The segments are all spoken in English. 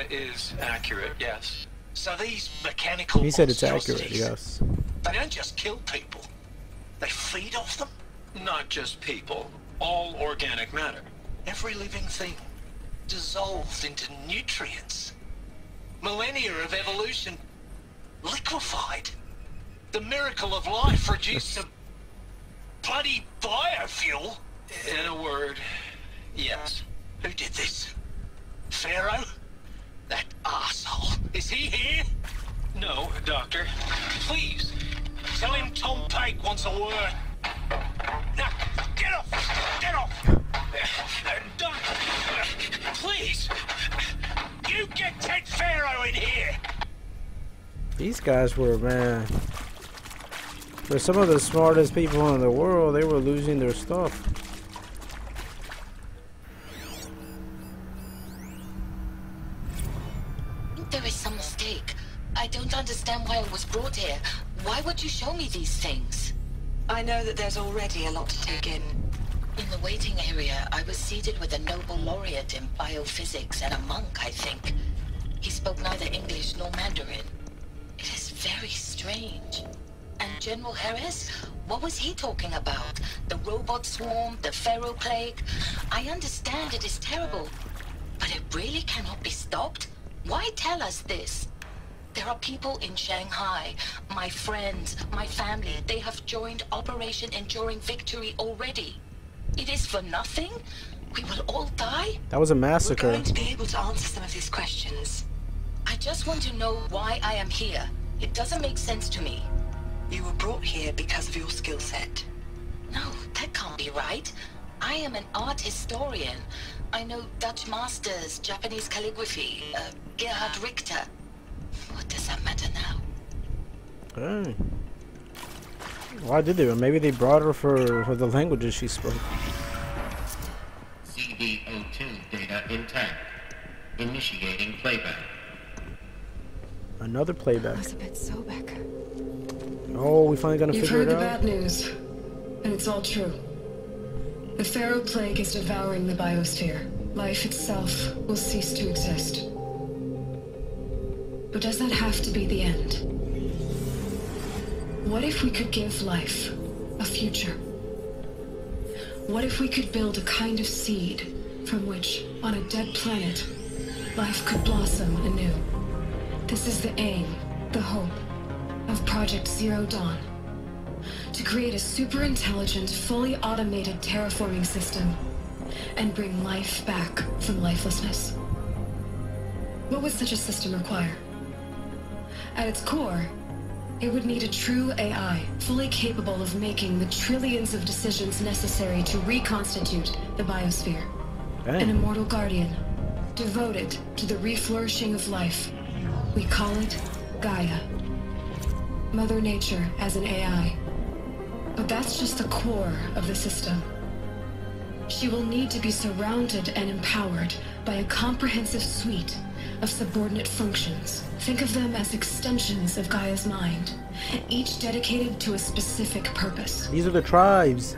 Is accurate, yes. So these mechanical He said it's accurate, monstrosities, yes. they don't just kill people. They feed off them. Not just people. All organic matter. Every living thing dissolved into nutrients. Millennia of evolution liquefied. The miracle of life reduced to bloody biofuel. In a word, yes. Who did this? Pharaoh? That arsehole. Is he here? No, Doctor. Please, tell him Tom Pake wants a word. Now, get off! Get off! Doc, please! You get Ted Pharaoh in here! These guys were, man, for some of the smartest people in the world, they were losing their stuff. There is some mistake. I don't understand why I was brought here. Why would you show me these things? I know that there's already a lot to take in. In the waiting area, I was seated with a Nobel laureate in biophysics and a monk, I think. He spoke neither English nor Mandarin. It is very strange. And General Harris? What was he talking about? The robot swarm, the Pharaoh plague? I understand it is terrible, but it really cannot be stopped? Why tell us this? There are people in Shanghai, my friends, my family. They have joined Operation Enduring Victory already. It is for nothing? We will all die? That was a We're massacre. going to be able to answer some of these questions. I just want to know why I am here. It doesn't make sense to me. You were brought here because of your skill set. No, that can't be right. I am an art historian. I know Dutch masters, Japanese calligraphy, Gerhard Richter. What does that matter now? Hey. Why did they? Maybe they brought her for the languages she spoke. CD02 data intact. Initiating playback. Another playback. Elizabeth Sobek. Oh, we finally gonna You've figure heard it the out. bad news, and it's all true. The Pharaoh plague is devouring the biosphere. Life itself will cease to exist. But does that have to be the end? What if we could give life a future? What if we could build a kind of seed from which, on a dead planet, life could blossom anew? This is the aim, the hope, of Project Zero Dawn. To create a super-intelligent, fully automated terraforming system and bring life back from lifelessness. What would such a system require? At its core, it would need a true AI, fully capable of making the trillions of decisions necessary to reconstitute the biosphere. Dang. An immortal guardian, devoted to the reflourishing of life. We call it Gaia. Mother Nature as an AI. But that's just the core of the system. She will need to be surrounded and empowered by a comprehensive suite of subordinate functions. Think of them as extensions of Gaia's mind, each dedicated to a specific purpose. These are the tribes.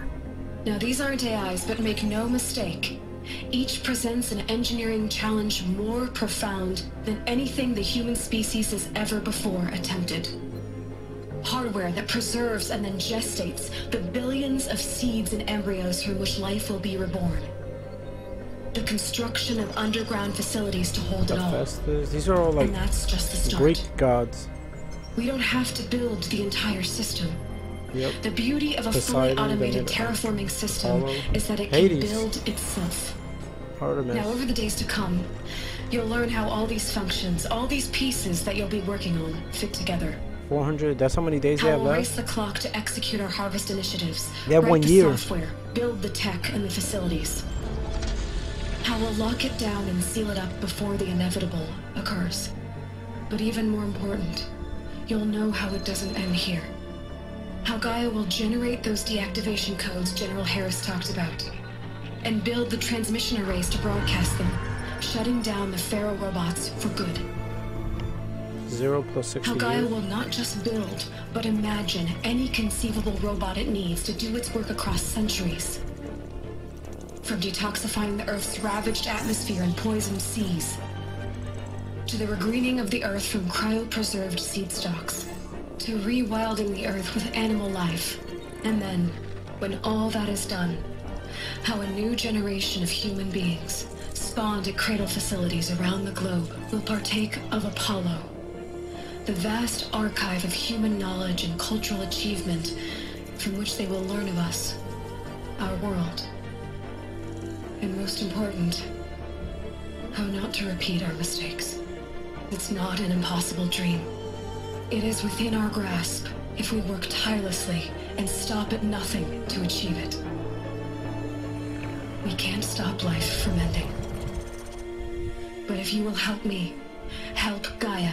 Now, these aren't AIs, but make no mistake. Each presents an engineering challenge more profound than anything the human species has ever before attempted. Hardware that preserves and then gestates the billions of seeds and embryos from which life will be reborn. The construction of underground facilities to hold it all. Hephaestus. These are all like And that's just the start. Greek gods. We don't have to build the entire system. Yep. The beauty of a Poseidon, fully automated then terraforming system Apollo, is that it Hades. can build itself. Artemis. Now, over the days to come, you'll learn how all these functions, all these pieces that you'll be working on, fit together. 400. That's how many days they How have we'll race left. the clock to execute our harvest initiatives. They have write 1 the year. software, build the tech and the facilities. How we'll lock it down and seal it up before the inevitable occurs. But even more important, you'll know how it doesn't end here. How Gaia will generate those deactivation codes General Harris talked about, and build the transmission arrays to broadcast them, shutting down the Pharaoh robots for good. 0 plus 60 How Gaia years. will not just build, but imagine any conceivable robot it needs to do its work across centuries. From detoxifying the Earth's ravaged atmosphere and poisoned seas, to the regreening of the earth from cryopreserved seed stalks, to rewilding the earth with animal life. And then, when all that is done, how a new generation of human beings, spawned at cradle facilities around the globe, will partake of Apollo, the vast archive of human knowledge and cultural achievement from which they will learn of us, our world, and most important, how not to repeat our mistakes. It's not an impossible dream. It is within our grasp if we work tirelessly and stop at nothing to achieve it. We can't stop life from ending. But if you will help me, help Gaia,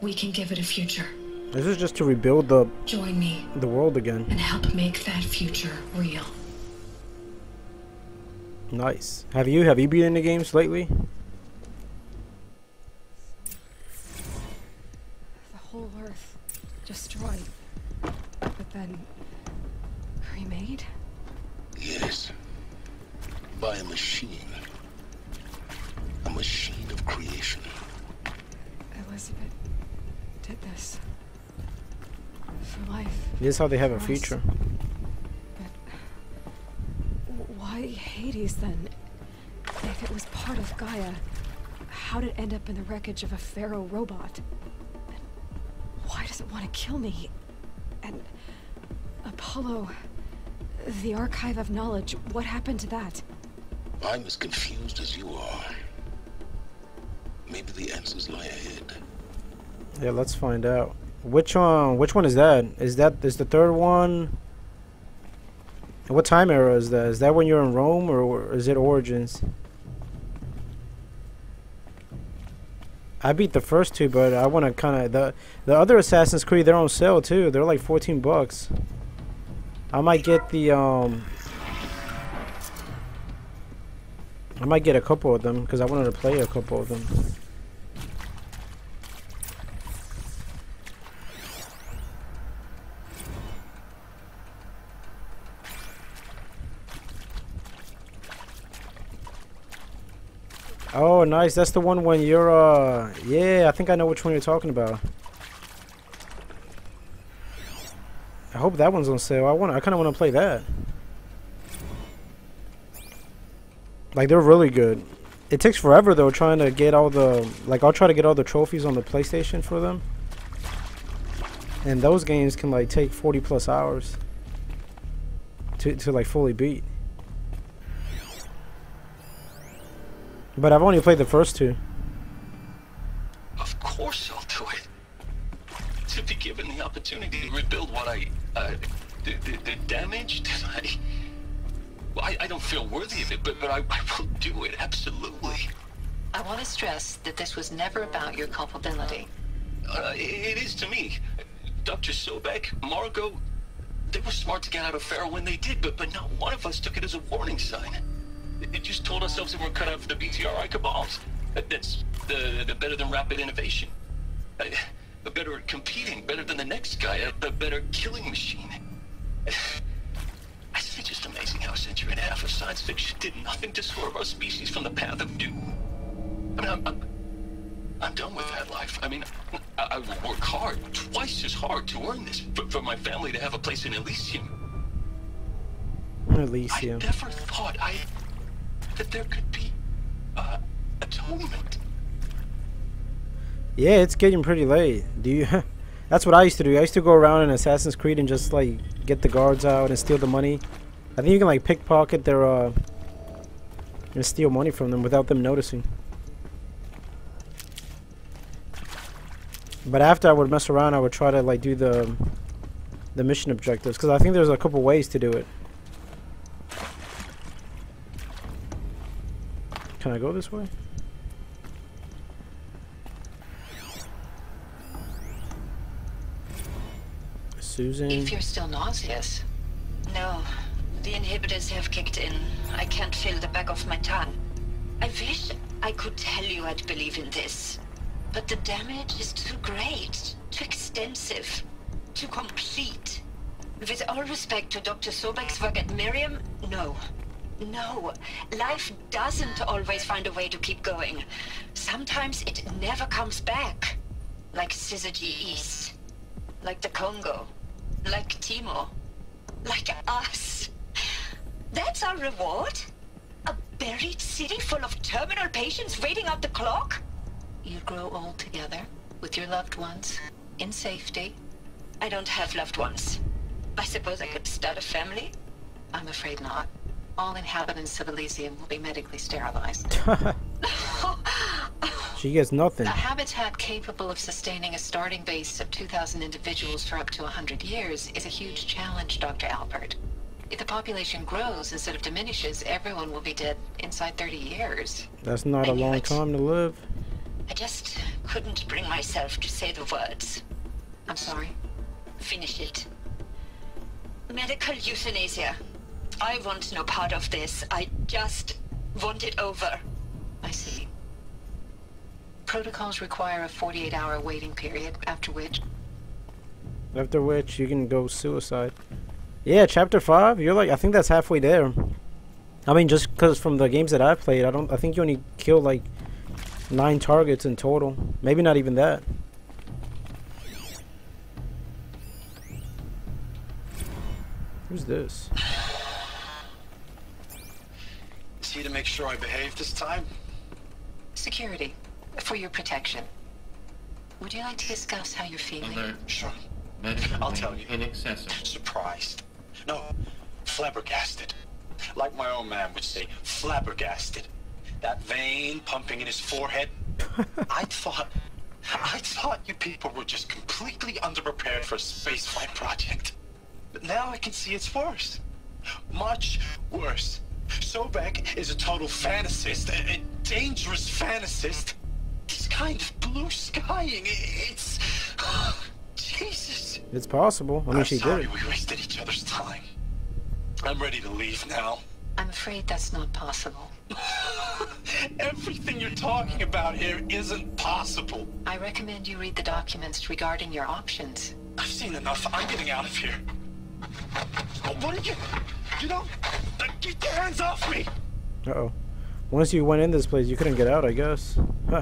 we can give it a future. This is just to rebuild Join me the world again. and help make that future real. Nice. Have you been in the games lately? The whole Earth destroyed, but then remade? Yes. By a machine. A machine of creation. Elizabeth did this. For life. This is how they have a For us. future. But why Hades then? If it was part of Gaia, how did it end up in the wreckage of a Pharaoh robot? And why does it want to kill me? And Apollo, the archive of knowledge, what happened to that? I'm as confused as you are. Maybe the answers lie ahead. Yeah, let's find out. Which one is that? Is the third one? What time era is that? Is that when you're in Rome, or is it Origins? I beat the first two, but I want to kind of the other Assassin's Creed. They're on sale too. They're like $14. I might get the I might get a couple of them because I wanted to play a couple of them. Oh, nice. That's the one when you're, yeah, I think I know which one you're talking about. I hope that one's on sale. I kind of want to play that. Like, they're really good. It takes forever, though, trying to get all the, like, I'll try to get all the trophies on the PlayStation for them. And those games can, like, take 40+ hours to like, fully beat. But I've only played the first two. Of course I'll do it. To be given the opportunity to rebuild what the damage that I don't feel worthy of it, but I will do it, absolutely. I want to stress that this was never about your culpability. It is to me. Dr. Sobek, Margot, they were smart to get out of Pharaoh when they did, but not one of us took it as a warning sign. It just told ourselves that we're cut out for the BTRI cabals. That's the better than rapid innovation. A better at competing, better than the next guy, a better killing machine. It's just amazing how a century and a half of science fiction did nothing to swerve our species from the path of doom. I mean, I'm done with that life. I mean, I will work hard, twice as hard to earn this, for my family to have a place in Elysium. Elysium. I never thought that there could be atonement. Yeah, it's getting pretty late. Do you? That's what I used to do. I used to go around in Assassin's Creed and just like get the guards out and steal the money. I think you can like pickpocket their and steal money from them without them noticing. But after I would mess around, I would try to like do the mission objectives because I think there's a couple ways to do it. Can I go this way? Susan. If you're still nauseous. No, the inhibitors have kicked in. I can't feel the back of my tongue. I wish I could tell you I'd believe in this. But the damage is too great, too extensive, too complete. With all respect to Dr. Sobek's work at Miriam, no. No, life doesn't always find a way to keep going. sometimes it never comes back. Like Syzygy East. Like the Congo. Like Timo. Like us. That's our reward? A buried city full of terminal patients waiting out the clock? You grow old together, with your loved ones, in safety. I don't have loved ones. I suppose I could start a family? I'm afraid not. All inhabitants of Elysium will be medically sterilized. She gets nothing. A habitat capable of sustaining a starting base of 2,000 individuals for up to 100 years is a huge challenge, Dr. Alpert. If the population grows instead of diminishes, everyone will be dead inside 30 years. That's not a long time to live. I just couldn't bring myself to say the words. I'm sorry. Finish it. Medical euthanasia. I want no part of this. I just want it over. I see. Protocols require a 48-hour waiting period, after which you can go suicide. Yeah, chapter 5. You're like, I think that's halfway there. I mean, just because from the games that I've played, I think you only kill like 9 targets in total. Maybe not even that. Who's this? Is he to make sure I behave this time? security, for your protection. Would you like to discuss how you're feeling? Alert. Sure. Medical I'll tell you. Inaccessible. Surprised. No, flabbergasted. Like my own man would say, flabbergasted. That vein pumping in his forehead. I thought you people were just completely underprepared for a spaceflight project. But now I can see it's worse. Much worse. Sobek is a total fantasist, a dangerous fantasist. He's kind of blue skying. It's... Jesus. It's possible. I mean, I'm she sorry did. we wasted each other's time. I'm ready to leave now. I'm afraid that's not possible. Everything you're talking about here isn't possible. I recommend you read the documents regarding your options. I've seen enough. I'm getting out of here. What are you... You know... Get your hands off me! Uh-oh. Once you went in this place, you couldn't get out, I guess. Huh.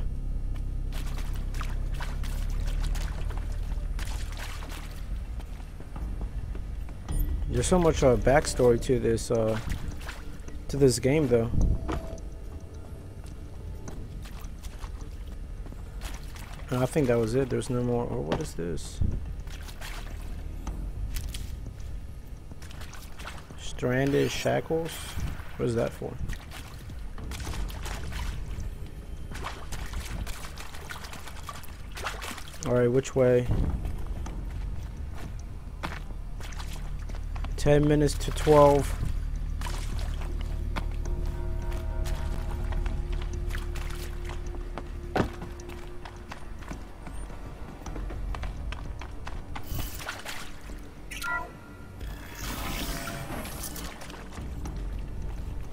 There's so much backstory to this game, though. And I think that was it. There's no more. Or what is this? Stranded shackles. What is that for? All right, which way? 10 minutes to 12.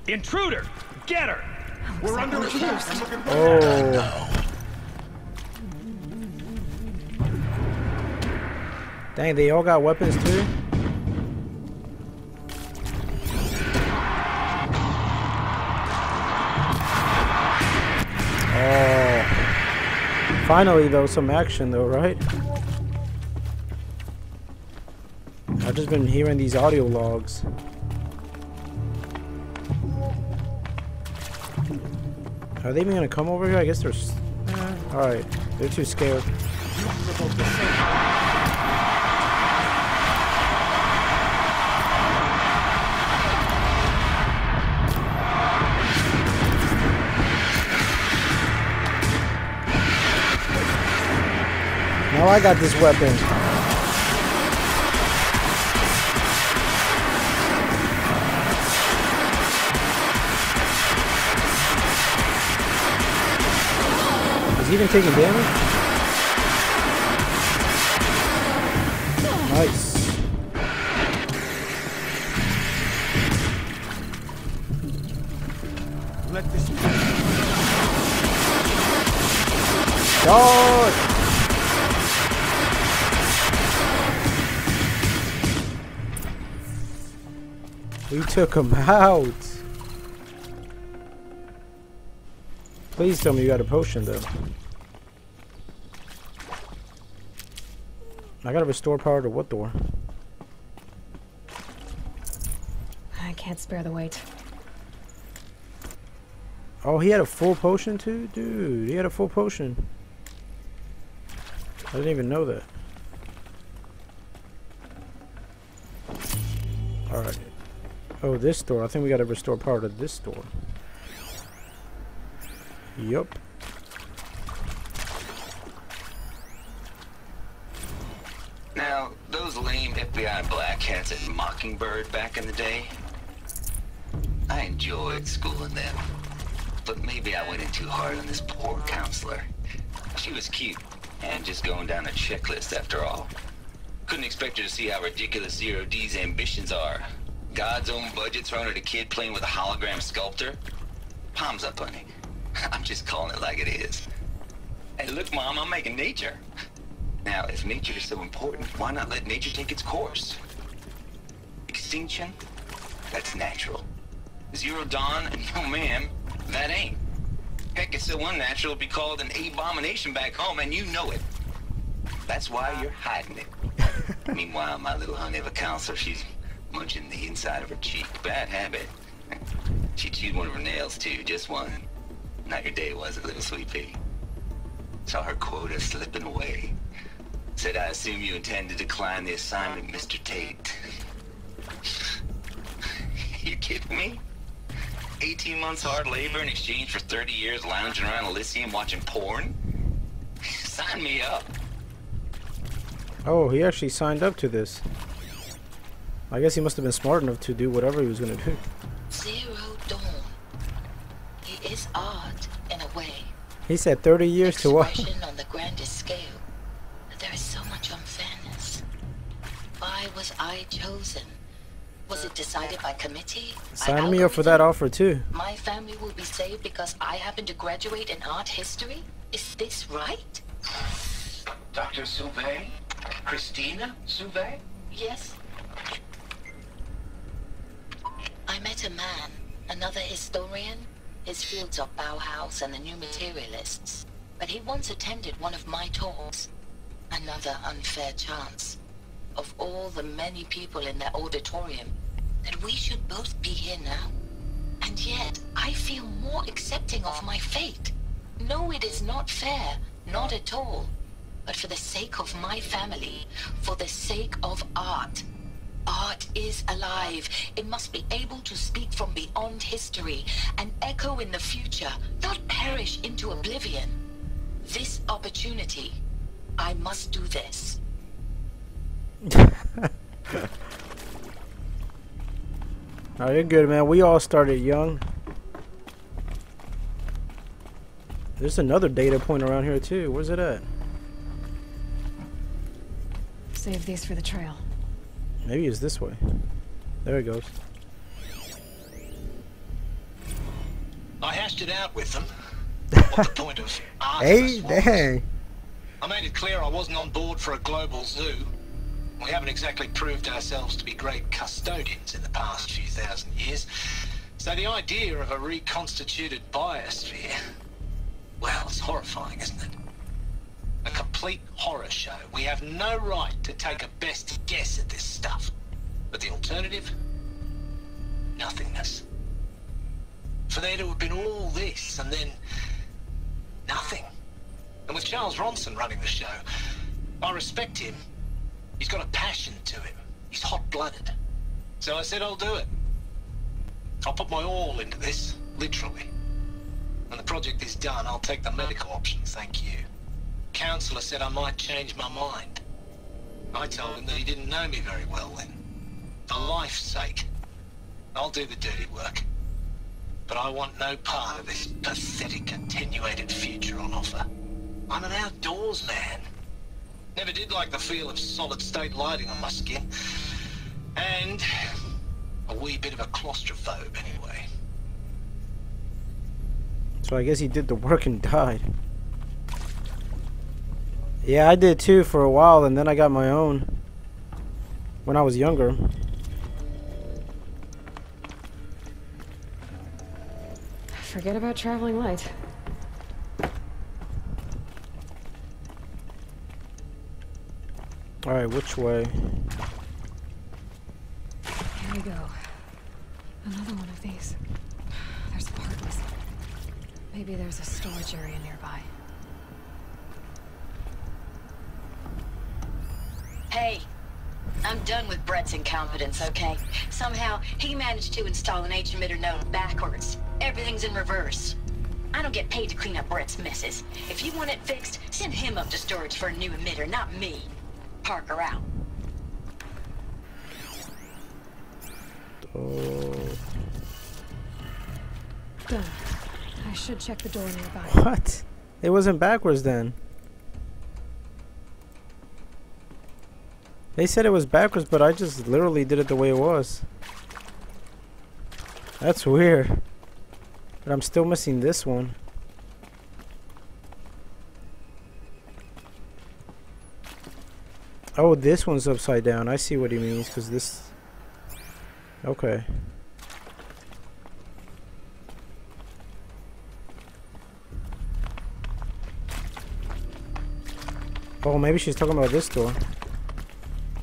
Intruder! Get her! We're under attack. Oh. Dang, they all got weapons too? Oh. Finally, though, some action, though, right? I've just been hearing these audio logs. Are they even gonna come over here? I guess they're... Alright, they're too scared. Now I got this weapon. Is he even taking damage? Nice. Let this Dodge! We took him out. Please tell me you got a potion though. I gotta restore power to what door? I can't spare the weight. Oh, he had a full potion too? Dude, he had a full potion. I didn't even know that. Alright. Oh, this door. I think we gotta restore power to this door. Yup. Now, those lame FBI black hats at Mockingbird back in the day, I enjoyed schooling them. But maybe I went in too hard on this poor counselor. She was cute, and just going down a checklist after all. Couldn't expect her to see how ridiculous Zero D's ambitions are. God's own budget thrown at a kid playing with a hologram sculptor? Palms up, honey. I'm just calling it like it is. Hey, look, Mom, I'm making nature. Now, if nature is so important, why not let nature take its course? Extinction? That's natural. Zero Dawn? No, ma'am, that ain't. Heck, it's so unnatural it'd be called an abomination back home, and you know it. That's why you're hiding it. Meanwhile, my little honey of a counselor, she's munching the inside of her cheek. Bad habit. She chewed one of her nails, too, just one. Not your day, was it, little sweet pea? Saw her quota slipping away. Said, I assume you intend to decline the assignment, Mr. Tate. You kidding me? 18 months hard labor in exchange for 30 years lounging around Elysium watching porn? Sign me up. Oh, he actually signed up to this. I guess he must have been smart enough to do whatever he was gonna do. Zero Dawn. It is art, in a way. He said 30 years to what? Expression on the grandest scale. But there is so much unfairness. Why was I chosen? Was it decided by committee? Sign me up for that offer too. My family will be saved because I happen to graduate in art history? Is this right? Dr. Sauvé? Christina Sauvé? Yes. I met a man, another historian. His fields are Bauhaus and the New Materialists. But he once attended one of my talks. Another unfair chance. Of all the many people in that auditorium, that we should both be here now. And yet, I feel more accepting of my fate. No, it is not fair. Not at all. But for the sake of my family, for the sake of art. Art is alive. It must be able to speak from beyond history and echo in the future, not perish into oblivion. This opportunity, I must do this. Oh, you're good, man. We all started young. There's another data point around here too. Where's it at? Save these for the trail. Maybe it's this way. There it goes. I hashed it out with them. What the point of Hey, Artemis was. dang. I made it clear I wasn't on board for a global zoo. We haven't exactly proved ourselves to be great custodians in the past few thousand years. So the idea of a reconstituted biosphere, well, it's horrifying, isn't it? A complete horror show. We have no right to take a best guess at this stuff. But the alternative? Nothingness. For there to have been all this and then nothing. And with Charles Ronson running the show, I respect him. He's got a passion to him. He's hot-blooded. So I said I'll do it. I'll put my all into this, literally. When the project is done, I'll take the medical option, thank you. Counselor said I might change my mind. I told him that he didn't know me very well then. For life's sake, I'll do the dirty work. But I want no part of this pathetic, attenuated future on offer. I'm an outdoors man. Never did like the feel of solid-state lighting on my skin. And a wee bit of a claustrophobe anyway. So I guess he did the work and died. Yeah, I did too for a while, and then I got my own when I was younger. Forget about traveling light. Alright, which way? Here we go. Another one of these. There's part missing. Maybe there's a storage area nearby. Hey, I'm done with Brett's incompetence, okay? Somehow, he managed to install an H-emitter node backwards. Everything's in reverse. I don't get paid to clean up Brett's messes. If you want it fixed, send him up to storage for a new emitter, not me. Parker out. Oh. Done. I should check the door nearby. What? It wasn't backwards then. They said it was backwards, but I just literally did it the way it was. That's weird. But I'm still missing this one. Oh, this one's upside down. I see what he means, because this... Okay. Oh, maybe she's talking about this door.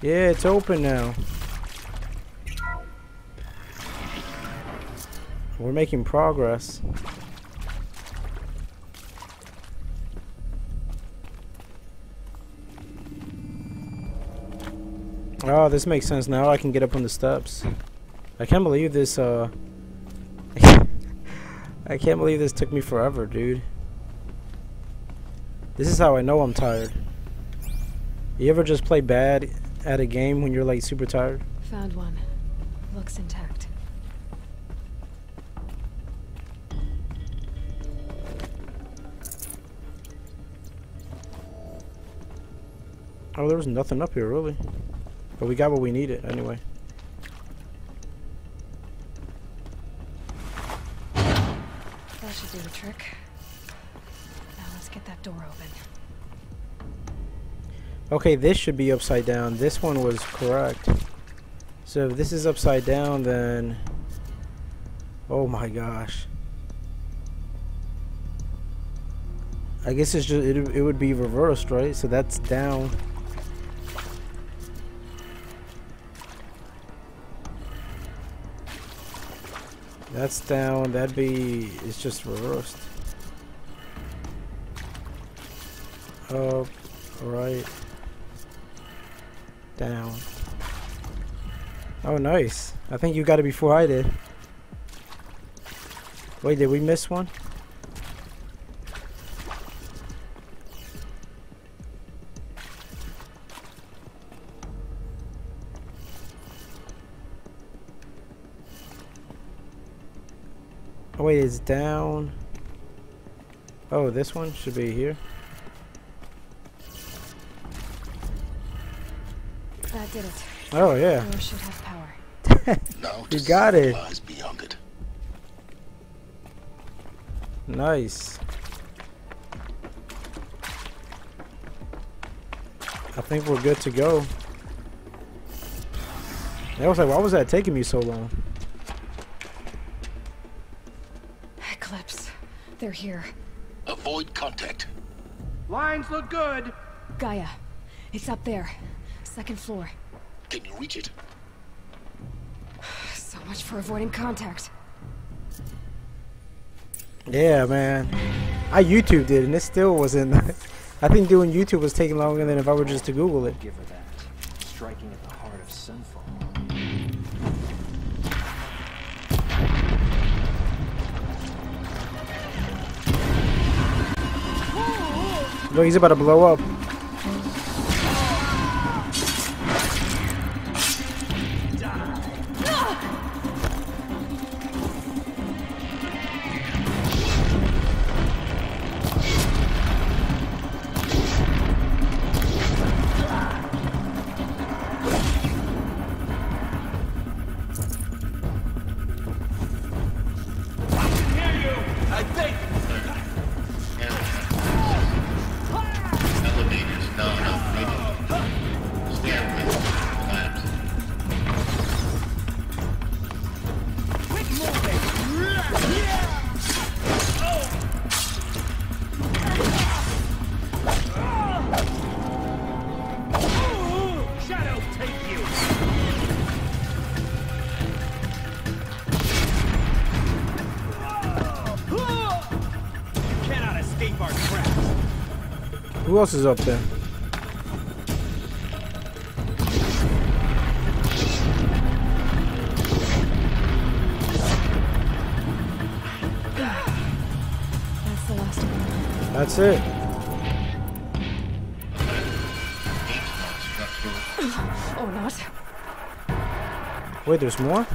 Yeah, it's open now. We're making progress. Oh, this makes sense now. I can get up on the steps. I can't believe this, I can't believe this took me forever, dude. This is how I know I'm tired. You ever just play bad at a game when you're like super tired? Found one. Looks intact. Oh, there was nothing up here, really. But we got what we needed, anyway. That should do the trick. Now let's get that door open. Okay, this should be upside down. This one was correct. So if this is upside down, then... Oh my gosh. I guess it's just it would be reversed, right? So that's down. That's down. That'd be... It's just reversed. Up, right, down. Oh, nice. I think you got it before I did. Wait, did we miss one? Oh, wait, it's down. Oh, this one should be here. That did it. Oh, yeah. Door should have power. Now You got it. lies beyond it. Nice. I think we're good to go. I was like, why was that taking me so long? Eclipse. They're here. Avoid contact. Lines look good. Gaia. It's up there. Second floor. Can you reach it? So much for avoiding contact. Yeah, man. I YouTubed it and it still wasn't. I think doing YouTube was taking longer than if I were just to Google it. Give her that. Striking at the heart of Sunfall. Look, he's about to blow up. Elevate our tracks. Who else is up there? That's the last of them. That's it. Oh, not. Wait, there's more?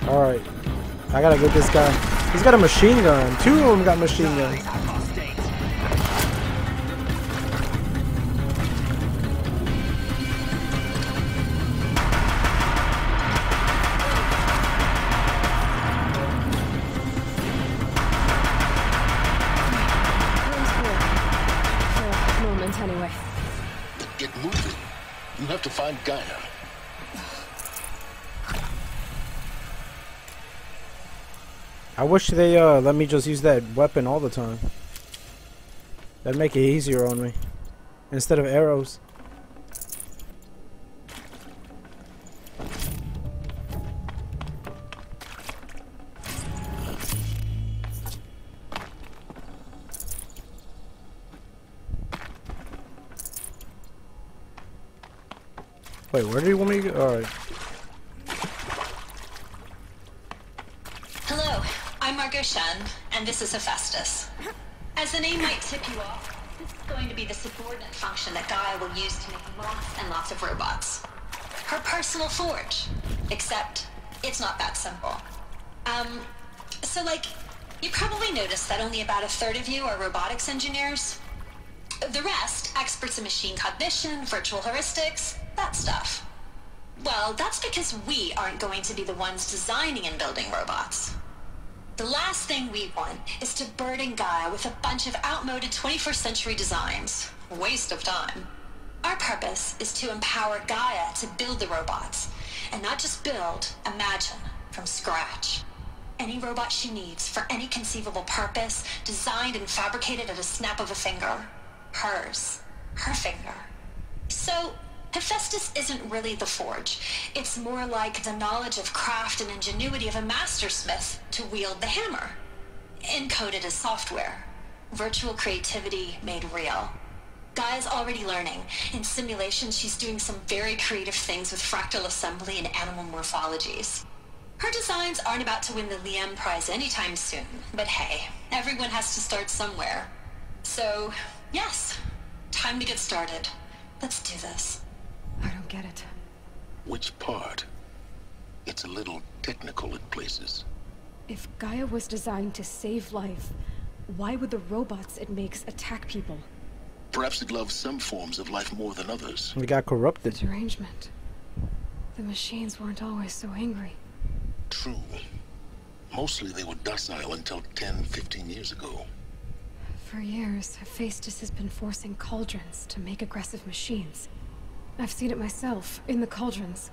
Alright. I gotta get this guy. He's got a machine gun. Two of them got machine guns. For a moment, anyway. Get moving. You have to find Gaia. I wish they let me just use that weapon all the time. That'd make it easier on me. Instead of arrows. Wait, where do you want me to go? Alright. Hello, I'm Margot Shen, and this is Hephaestus. As the name might tip you off, this is going to be the subordinate function that Gaia will use to make lots and lots of robots. Her personal forge. Except, it's not that simple. So like, you probably noticed that only about a third of you are robotics engineers. The rest, experts in machine cognition, virtual heuristics, that stuff. Well, that's because we aren't going to be the ones designing and building robots. The last thing we want is to burden Gaia with a bunch of outmoded 21st century designs. Waste of time. Our purpose is to empower Gaia to build the robots, and not just build, imagine, from scratch. Any robot she needs for any conceivable purpose, designed and fabricated at a snap of a finger. Hers. Her finger. So, Hephaestus isn't really the forge. It's more like the knowledge of craft and ingenuity of a mastersmith to wield the hammer. Encoded as software. Virtual creativity made real. Gaia's already learning. In simulations, she's doing some very creative things with fractal assembly and animal morphologies. Her designs aren't about to win the Liam Prize anytime soon, but hey, everyone has to start somewhere. So, yes, time to get started. Let's do this. I don't get it. Which part? It's a little technical in places. If Gaia was designed to save life, why would the robots it makes attack people? Perhaps it loves some forms of life more than others. We got corrupted. Derangement. The machines weren't always so angry. True. Mostly they were docile until 10, 15 years ago. For years, Hephaestus has been forcing cauldrons to make aggressive machines. I've seen it myself, in the cauldrons.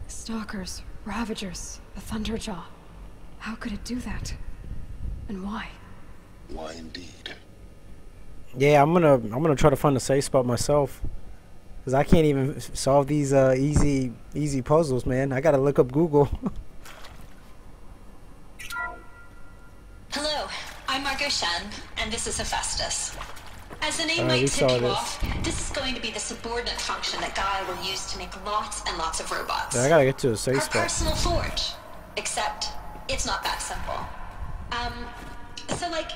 Stalkers, Ravagers, the Thunderjaw. How could it do that? And why? Why indeed? Yeah, I'm gonna try to find a safe spot myself. Cause I can't even solve these easy puzzles, man. I gotta look up Google. Hello, I'm Margot Shen, and this is Hephaestus. As the name we might saw tip you this. off, this is going to be the subordinate function that Gaia will use to make lots and lots of robots. Yeah, I gotta get to a safe Her spot. personal forge. Except, it's not that simple. So like,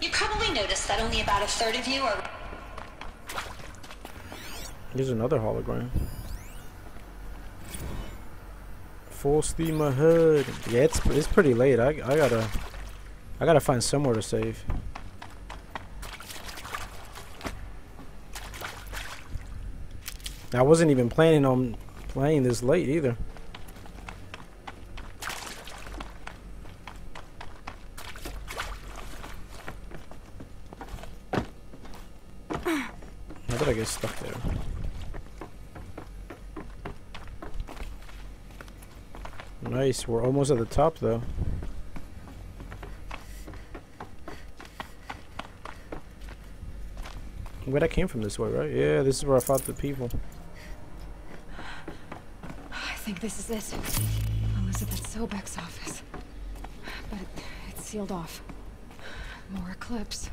you probably noticed that only about a third of you are... Here's another hologram. Full steam ahead. Yeah, it's pretty late. I gotta find somewhere to save. I wasn't even planning on playing this late either. How did I get stuck there? Nice, we're almost at the top though. Wait, I came from this way, right? Yeah, this is where I fought the people. I think this is it. Elizabeth Sobek's office. But it's sealed off. More Eclipse.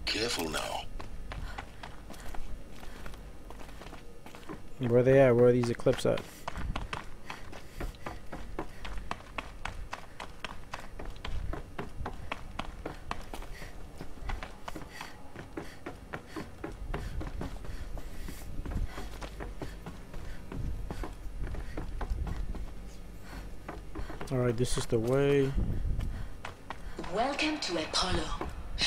Careful now. Where are they at? Where are these Eclipse at? Alright, this is the way. Welcome to Apollo,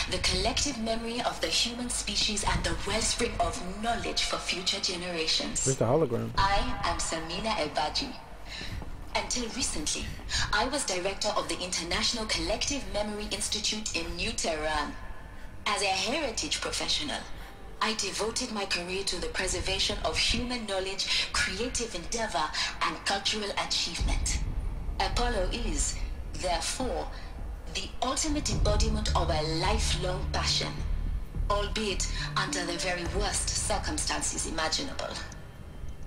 the collective memory of the human species and the wellspring of knowledge for future generations. Where's the hologram? I am Samina Elbaji. Until recently, I was director of the International Collective Memory Institute in New Tehran. As a heritage professional, I devoted my career to the preservation of human knowledge, creative endeavor, and cultural achievement. Apollo is, therefore, the ultimate embodiment of a lifelong passion, albeit under the very worst circumstances imaginable.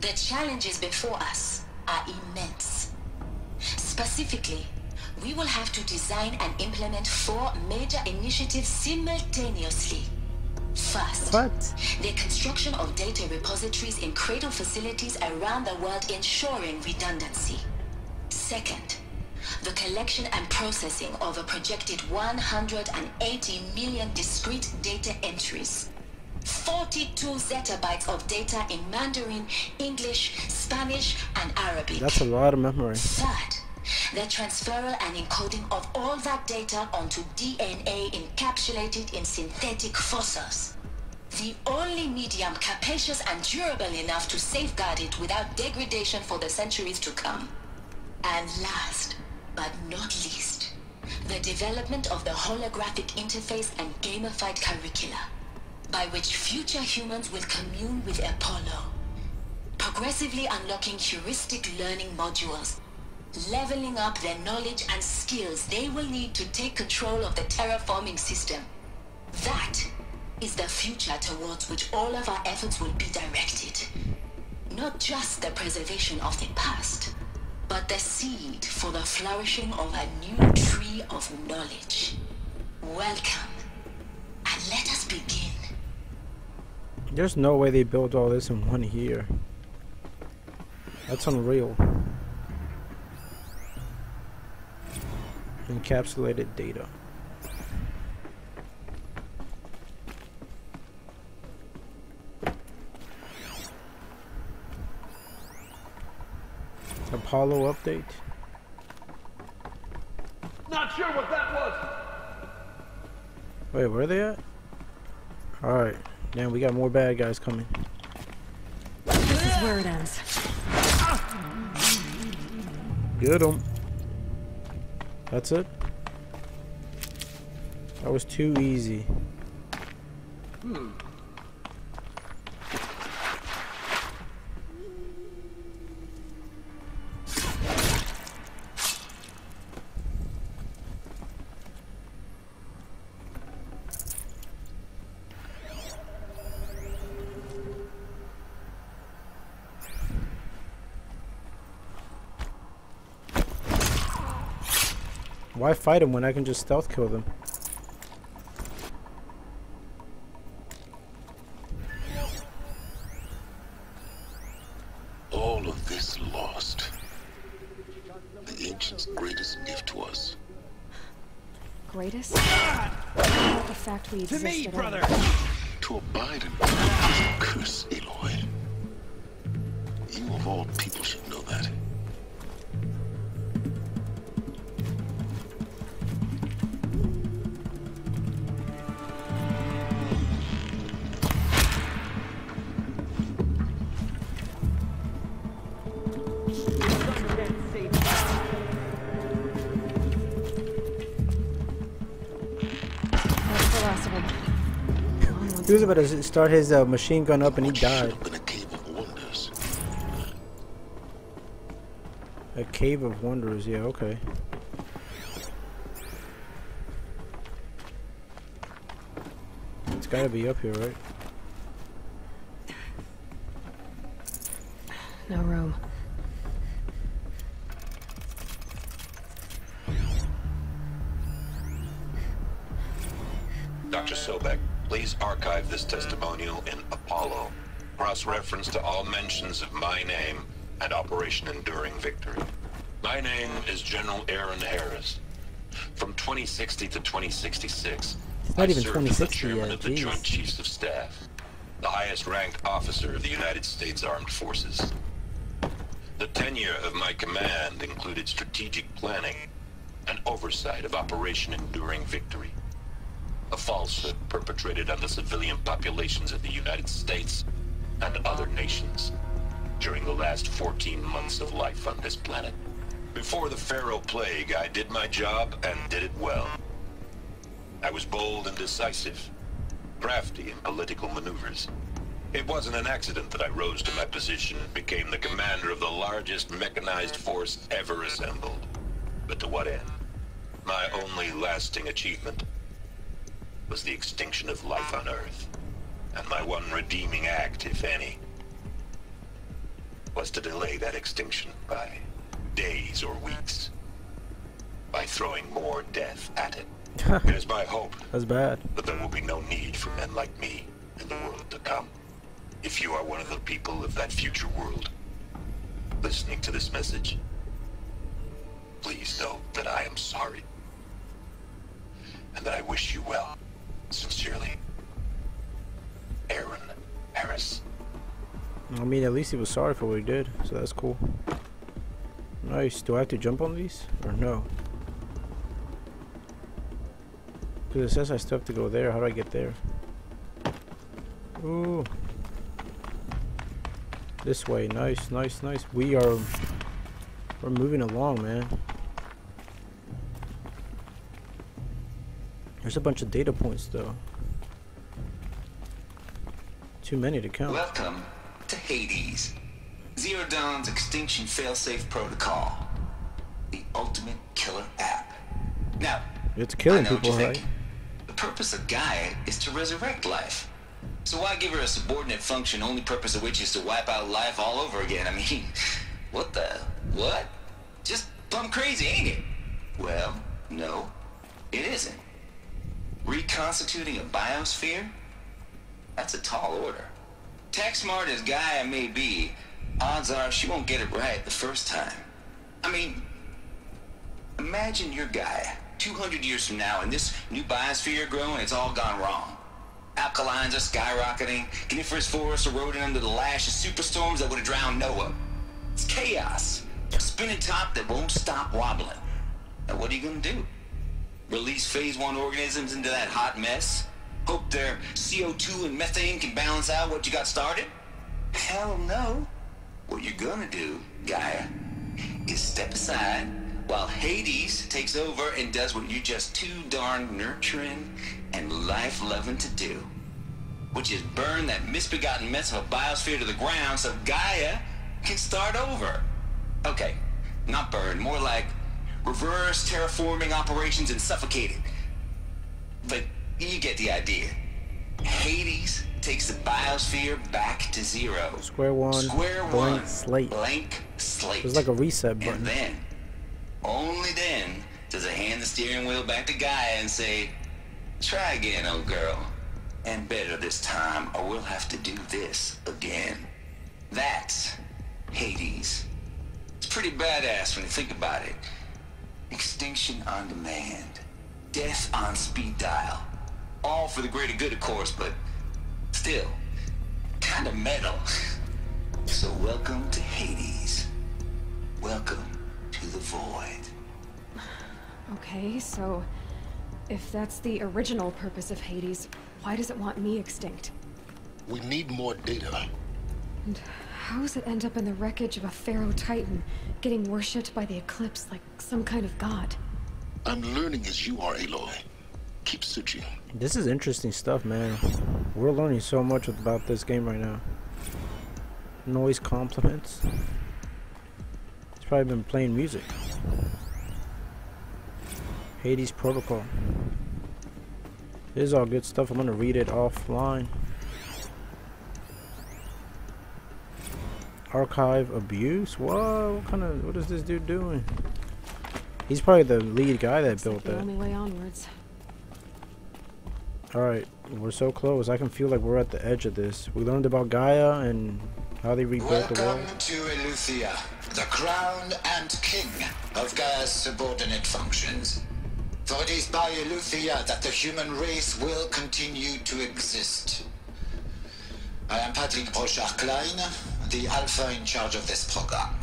The challenges before us are immense. Specifically, we will have to design and implement 4 major initiatives simultaneously. First, the construction of data repositories in cradle facilities around the world, ensuring redundancy. Second, the collection and processing of a projected 180 million discrete data entries. 42 zettabytes of data in Mandarin, English, Spanish, and Arabic. That's a lot of memory. Third, the transferal and encoding of all that data onto DNA encapsulated in synthetic fossils. The only medium capacious and durable enough to safeguard it without degradation for the centuries to come. And last, but not least, the development of the holographic interface and gamified curricula, by which future humans will commune with Apollo, progressively unlocking heuristic learning modules, leveling up their knowledge and skills they will need to take control of the terraforming system. That is the future towards which all of our efforts will be directed. Not just the preservation of the past, but the seed for the flourishing of a new tree of knowledge. Welcome, and let us begin. There's no way they built all this in 1 year. That's unreal. Encapsulated data. Apollo update. Not sure what that was. Wait, where are they at? Alright. Damn, we got more bad guys coming. This is where it ends. Get 'em. That's it? That was too easy. Why fight him when I can just stealth kill them? All of this lost. The ancients' greatest gift to us. Greatest? Not the fact we exist To me, at all. To brother! abide in is a curse, Aloy. You of all people should know that. That's the last of them. Only one He was about to start his machine gun up and he died. Should have been a cave of wonders. A cave of wonders, yeah, okay. It's gotta be up here, right? No room. Dr. Sobek, please archive this testimonial in Apollo. Cross-reference to all mentions of my name and Operation Enduring Victory. My name is General Aaron Harris. From 2060 to 2066, It's not even I served as the 2060 chairman yet, of the Joint jeez. Chiefs of Staff, the highest-ranked officer of the United States Armed Forces. The tenure of my command included strategic planning and oversight of Operation Enduring Victory, a falsehood perpetrated on the civilian populations of the United States and other nations during the last 14 months of life on this planet. Before the Pharaoh Plague, I did my job and did it well. I was bold and decisive, crafty in political maneuvers. It wasn't an accident that I rose to my position and became the commander of the largest mechanized force ever assembled. But to what end? My only lasting achievement was the extinction of life on Earth. And my one redeeming act, if any, was to delay that extinction by days or weeks, by throwing more death at it. It is my hope That's bad. that there will be no need for men like me in the world to come. If you are one of the people of that future world listening to this message, please know that I am sorry and that I wish you well. Sincerely, Aaron Harris. I mean, at least he was sorry for what he did, so that's cool. Nice. Do I have to jump on these? Or no? Because it says I still have to go there. How do I get there? Ooh. This way. Nice, nice, nice. We're moving along, man. There's a bunch of data points, though. Too many to count. Welcome to Hades. Zero Dawn's extinction failsafe protocol. The ultimate killer app. Now, It's killing I know what people, you're right? thinking. The purpose of Gaia is to resurrect life. So why give her a subordinate function, only purpose of which is to wipe out life all over again? I mean, what? Just plumb crazy, ain't it? Well, no, it isn't. Reconstituting a biosphere? That's a tall order. Tech smart as Gaia may be, odds are she won't get it right the first time. I mean, imagine your Gaia 200 years from now and this new biosphere growing, it's all gone wrong. Alkalines are skyrocketing, coniferous forests eroding under the lash of superstorms that would have drowned Noah. It's chaos. A spinning top that won't stop wobbling. Now what are you gonna do? Release phase 1 organisms into that hot mess? Hope their CO2 and methane can balance out what you got started? Hell no. What you're gonna do, Gaia, is step aside while Hades takes over and does what you're just too darn nurturing and life-loving to do, which is burn that misbegotten mess of a biosphere to the ground so Gaia can start over. Okay, not burn, more like reverse terraforming operations and suffocate it. But you get the idea. Hades takes the biosphere back to zero. Square one. Square Blank one. slate. Blank slate. It's like a reset button. And then, only then, does it hand the steering wheel back to Gaia and say, try again, old girl. And better this time, or we'll have to do this again. That's Hades. It's pretty badass when you think about it. Extinction on demand. Death on speed dial. All for the greater good, of course, but still, kind of metal. So welcome to Hades. Welcome to the void. Okay, so if that's the original purpose of Hades, why does it want me extinct? We need more data. And how does it end up in the wreckage of a Pharaoh Titan, getting worshipped by the Eclipse like some kind of god? I'm learning as you are, Aloy. keep searching. This is interesting stuff, man. We're learning so much about this game right now. Noise compliments. He's probably been playing music. Hades Protocol. This is all good stuff. I'm gonna read it offline. Archive abuse? Whoa, what is this dude doing? He's probably the lead guy that built that. The only way onwards. Alright, we're so close. I can feel like we're at the edge of this. We learned about Gaia and how they rebuilt the world. Welcome to Eleuthia, the crown and king of Gaia's subordinate functions. For it is by Eleuthia that the human race will continue to exist. I am Patrick Brochard-Klein, the Alpha in charge of this program.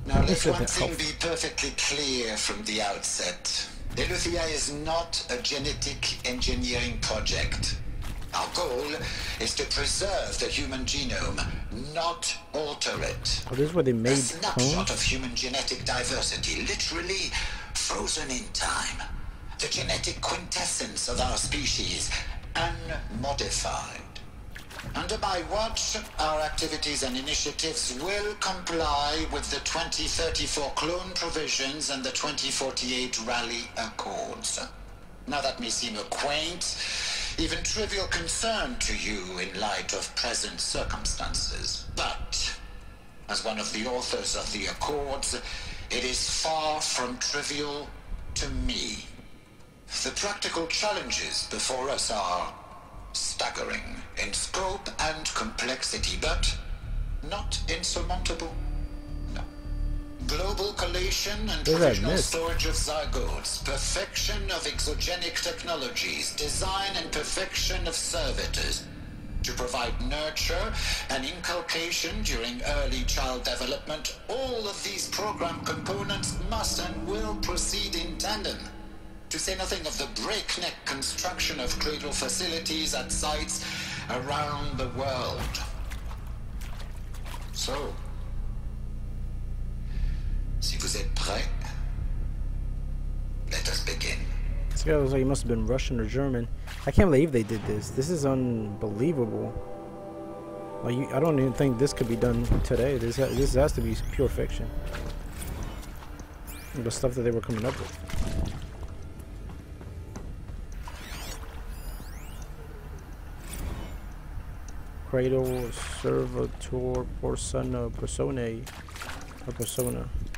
Now let one thing be perfectly clear from the outset. Eleuthia is not a genetic engineering project. Our goal is to preserve the human genome, not alter it. Oh, this is where they made a snapshot of human genetic diversity, literally frozen in time. The genetic quintessence of our species, unmodified. Under my watch, our activities and initiatives will comply with the 2034 clone provisions and the 2048 Raleigh Accords. Now that may seem a quaint, even trivial concern to you in light of present circumstances, but as one of the authors of the Accords, it is far from trivial to me. The practical challenges before us are staggering in scope and complexity, but not insurmountable. No. Global collation and provisional storage of zygotes, perfection of exogenic technologies, design and perfection of servitors to provide nurture and inculcation during early child development. All of these program components must and will proceed in tandem. To say nothing of the breakneck construction of cradle facilities at sites around the world. So, si vous êtes prêts, let us begin. This guy looks like he must have been Russian or German. I can't believe they did this. This is unbelievable. Like, I don't even think this could be done today. This has to be pure fiction. The stuff that they were coming up with. Cradle, Servitor, Persona.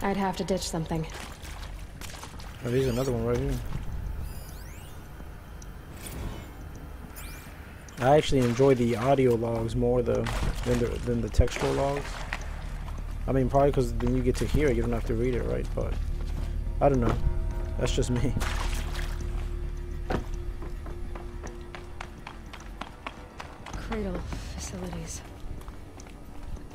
I'd have to ditch something. Oh, there's another one right here. I actually enjoy the audio logs more though than the textual logs. I mean, probably because then you get to hear it, you don't have to read it, right? But I don't know. That's just me. Cradle facilities.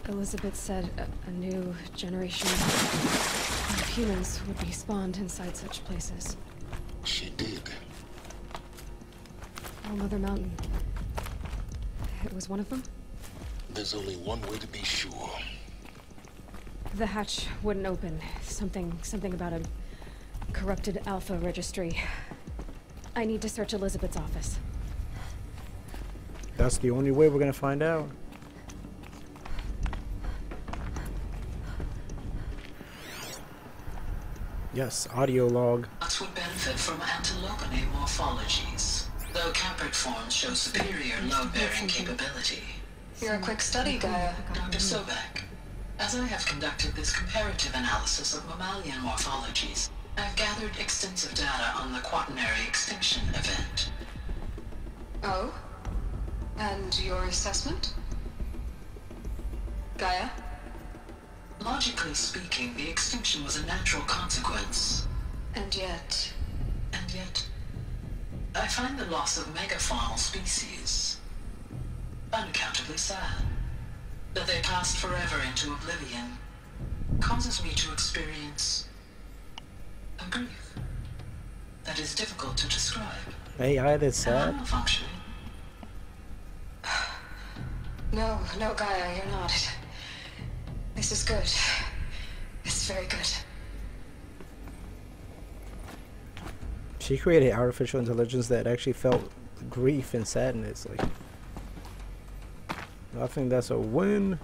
Elizabeth said a new generation of humans would be spawned inside such places. She did. All Mother Mountain. It was one of them? There's only one way to be sure. The hatch wouldn't open. Something about a corrupted Alpha registry. I need to search Elizabeth's office. That's the only way we're gonna find out. Yes, audio log. Us would benefit from antilopinate morphologies, though caprid forms show superior load-bearing capability. You're a quick study, Gaia. Dr. Sobek, as I have conducted this comparative analysis of mammalian morphologies, I've gathered extensive data on the quaternary extinction event. Oh? And your assessment? Gaia? Logically speaking, the extinction was a natural consequence. And yet, I find the loss of megafaunal species unaccountably sad. That they passed forever into oblivion causes me to experience a grief that is difficult to describe. AI that's sad? I'm functioning. No, Gaia, you're not. This is good. It's very good. She created artificial intelligence that actually felt grief and sadness. Like, I think that's a win.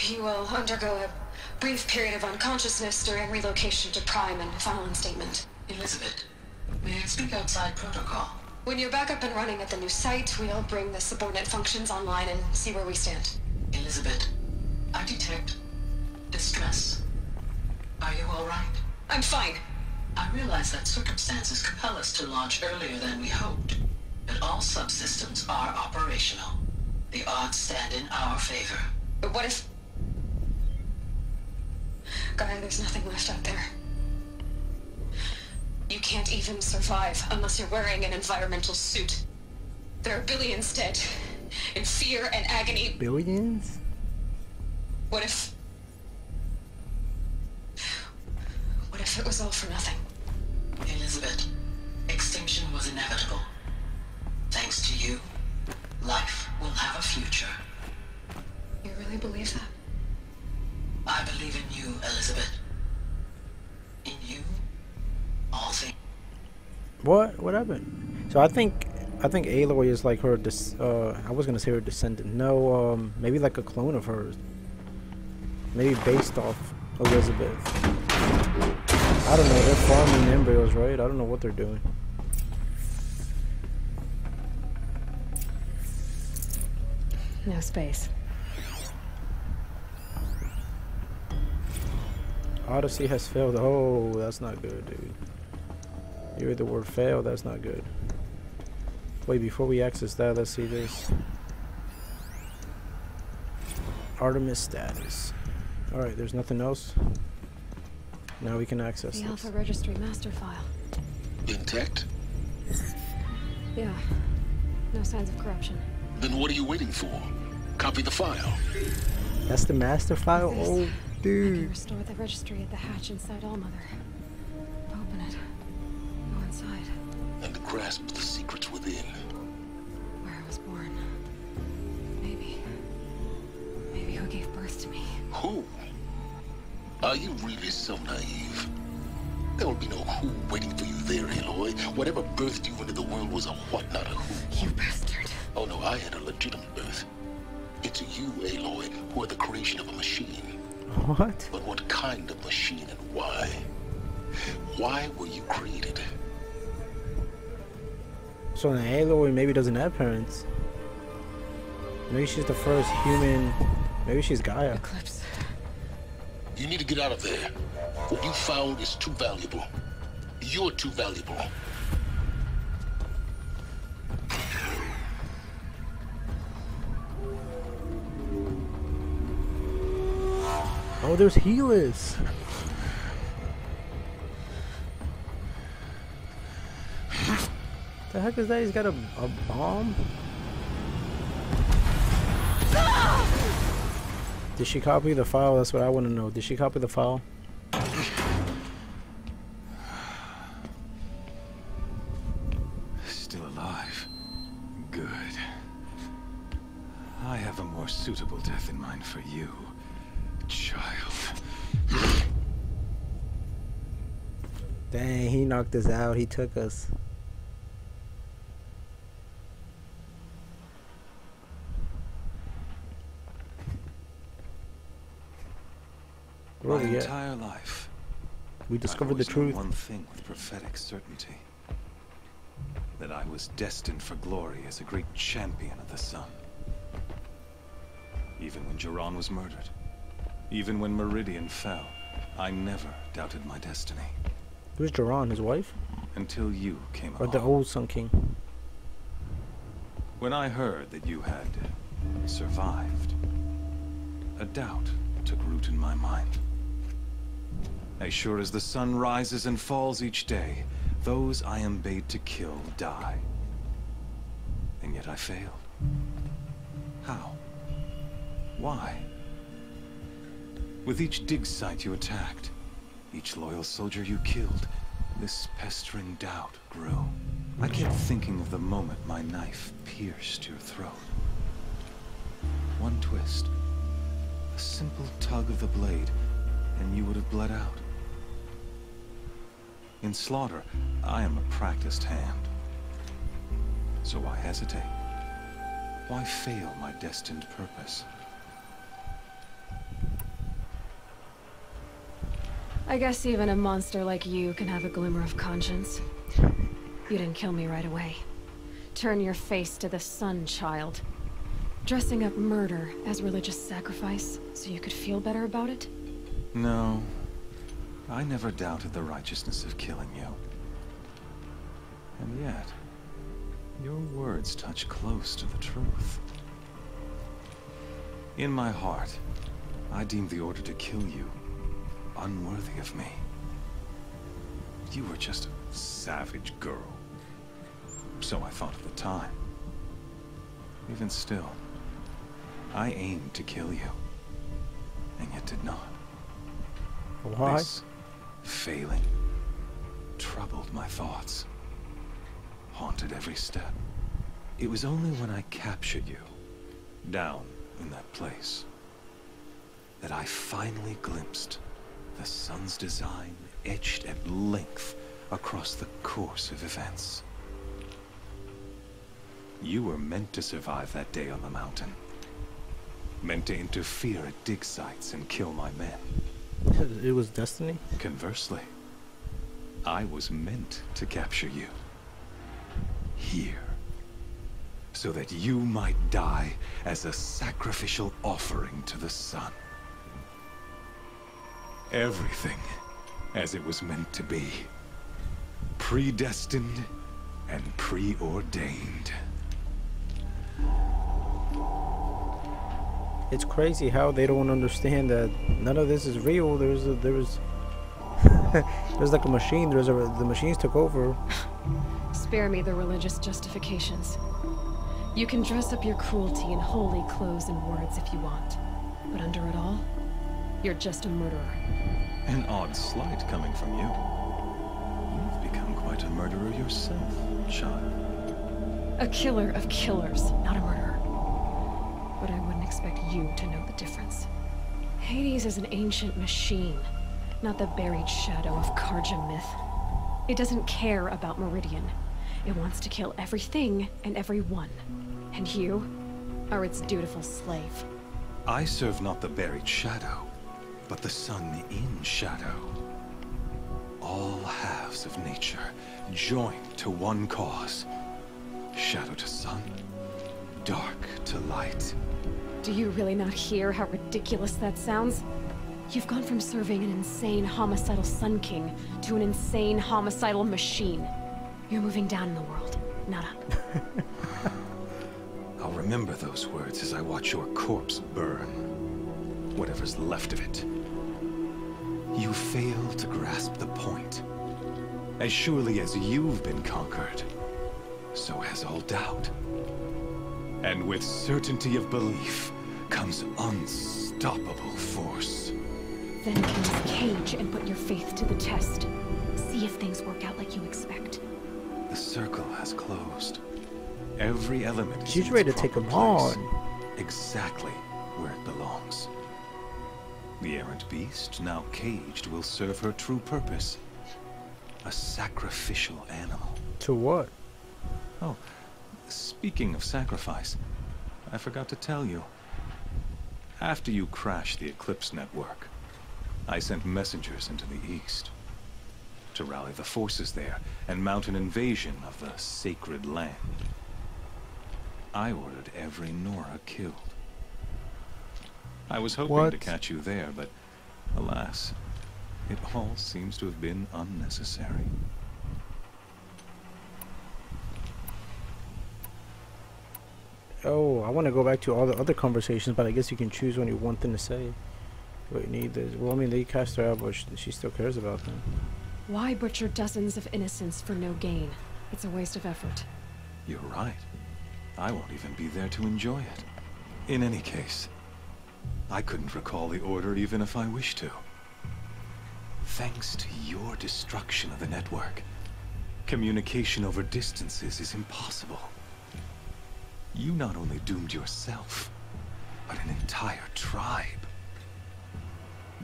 You will undergo a brief period of unconsciousness during relocation to Prime and final instatement. Elizabeth, may I speak outside protocol? When you're back up and running at the new site, we'll bring the subordinate functions online and see where we stand. Elizabeth, I detect distress. Are you all right? I'm fine. I realize that circumstances compel us to launch earlier than we hoped, but all subsystems are operational. The odds stand in our favor. But what if... Gaia, there's nothing left out there. You can't even survive unless you're wearing an environmental suit. There are billions dead, in fear and agony. Billions? What if it was all for nothing? Elizabeth, extinction was inevitable. Thanks to you, life will have a future. You really believe that? I believe in you, Elizabeth. In you, all things. What happened? So I think Aloy is like her I was gonna say her descendant. No, maybe like a clone of hers. Maybe based off Elizabeth. I don't know, they're farming embryos, right? I don't know what they're doing. No space. Odyssey has failed. Oh, that's not good, dude. You heard the word fail, that's not good. Wait, before we access that, let's see this. Artemis status. Alright, there's nothing else. Now we can access The this. Alpha Registry master file. Intact? Yeah. No signs of corruption. Then what are you waiting for? Copy the file. That's the master file? This. Oh, I dude. can restore the registry at the hatch inside Allmother. Open it. Go inside. And grasp the secrets within. Where I was born. Maybe who gave birth to me. Who? Are you really so naive? There will be no who waiting for you there, Aloy. Whatever birthed you into the world was a what, not a who. You bastard. Oh no, I had a legitimate birth. It's you, Aloy, who are the creation of a machine. What? But what kind of machine and why? Why were you created? So then Aloy maybe doesn't have parents. Maybe she's the first human. Maybe she's Gaia. Eclipse. You need to get out of there. What you found is too valuable. You're too valuable. Oh, there's Helis. The heck is that? He's got a bomb? Did she copy the file? That's what I want to know. Did she copy the file? Still alive. Good. I have a more suitable death in mind for you, child. Dang, he knocked us out. He took us. My entire life, we discovered the truth. One thing with prophetic certainty: that I was destined for glory as a great champion of the sun. Even when Jiran was murdered, even when Meridian fell, I never doubted my destiny. Who's Jiran? His wife? Until you came along. Or the old Sun King? When I heard that you had survived, a doubt took root in my mind. As sure as the sun rises and falls each day, those I am bade to kill die. And yet I failed. How? Why? With each dig site you attacked, each loyal soldier you killed, this pestering doubt grew. I kept thinking of the moment my knife pierced your throat. One twist, A simple tug of the blade, and you would have bled out. In slaughter, I am a practiced hand. So why hesitate? Why fail my destined purpose? I guess even a monster like you can have a glimmer of conscience. You didn't kill me right away. Turn your face to the sun, child. Dressing up murder as religious sacrifice so you could feel better about it? No. I never doubted the righteousness of killing you. And yet, your words touch close to the truth. In my heart, I deemed the order to kill you unworthy of me. You were just a savage girl. So I thought at the time. Even still, I aimed to kill you, and yet did not. Why? This failing troubled my thoughts, haunted every step. It was only when I captured you, down in that place, that I finally glimpsed the sun's design etched at length across the course of events. You were meant to survive that day on the mountain. Meant to interfere at dig sites and kill my men. It was destiny? Conversely, I was meant to capture you. Here. So that you might die as a sacrificial offering to the sun. Everything as it was meant to be. Predestined and preordained. It's crazy how they don't understand that none of this is real. There's like a machine. The machines took over. Spare me the religious justifications. You can dress up your cruelty in holy clothes and words if you want. But under it all, you're just a murderer. An odd slight coming from you. You've become quite a murderer yourself, child. A killer of killers, not a murderer. But I wouldn't expect you to know the difference. Hades is an ancient machine, not the buried shadow of Karja myth. It doesn't care about Meridian. It wants to kill everything and everyone. And you are its dutiful slave. I serve not the buried shadow, but the sun in shadow. All halves of nature joined to one cause. Shadow to sun, dark to light. Do you really not hear how ridiculous that sounds? You've gone from serving an insane homicidal Sun King to an insane homicidal machine. You're moving down in the world, not up. I'll remember those words as I watch your corpse burn. Whatever's left of it. You fail to grasp the point. As surely as you've been conquered, so has all doubt. And with certainty of belief comes unstoppable force. Then close the cage and put your faith to the test. See if things work out like you expect. The circle has closed. Every element is She's in ready its to take proper him on. place, exactly where it belongs. The errant beast, now caged, will serve her true purpose. A sacrificial animal. To what? Oh, speaking of sacrifice, I forgot to tell you. After you crashed the Eclipse network, I sent messengers into the east to rally the forces there and mount an invasion of the sacred land. I ordered every Nora killed. I was hoping to catch you there, but alas, it all seems to have been unnecessary. Oh, I want to go back to all the other conversations, but I guess you can choose only one thing to say. What you need is, well, I mean, they cast her out, but she still cares about them. Why butcher dozens of innocents for no gain? It's a waste of effort. You're right. I won't even be there to enjoy it. In any case, I couldn't recall the order even if I wished to. Thanks to your destruction of the network, communication over distances is impossible. You not only doomed yourself, but an entire tribe.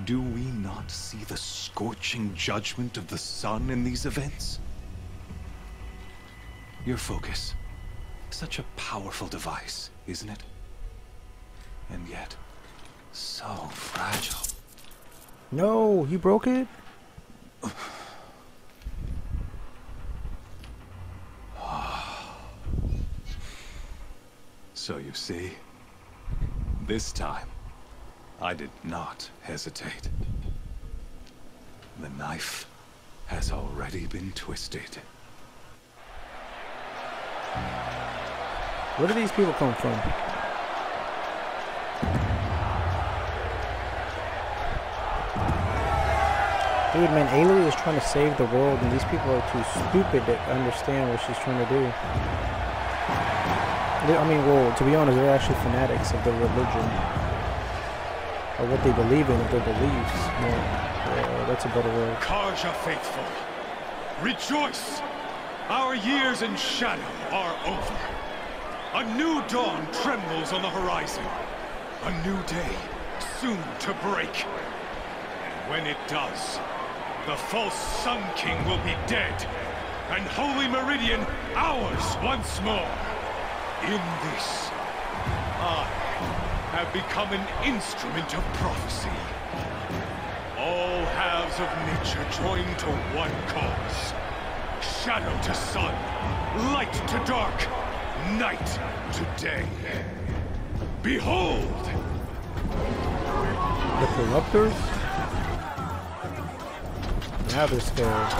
Do we not see the scorching judgment of the sun in these events? Your focus. Such a powerful device, isn't it? And yet, so fragile. No, he broke it? So you see, this time, I did not hesitate. The knife has already been twisted. Where do these people come from? Dude, man, Aloy is trying to save the world, and these people are too stupid to understand what she's trying to do. I mean, well, to be honest, they're actually fanatics of their religion. Or what they believe in, of their beliefs. Yeah, that's a better word. Karja faithful, rejoice! Our years in shadow are over. A new dawn trembles on the horizon. A new day, soon to break. And when it does, the false Sun King will be dead, and Holy Meridian ours once more. In this, I have become an instrument of prophecy. All halves of nature join to one cause. Shadow to sun, light to dark, night to day. Behold! The Corruptors? Now they're scared.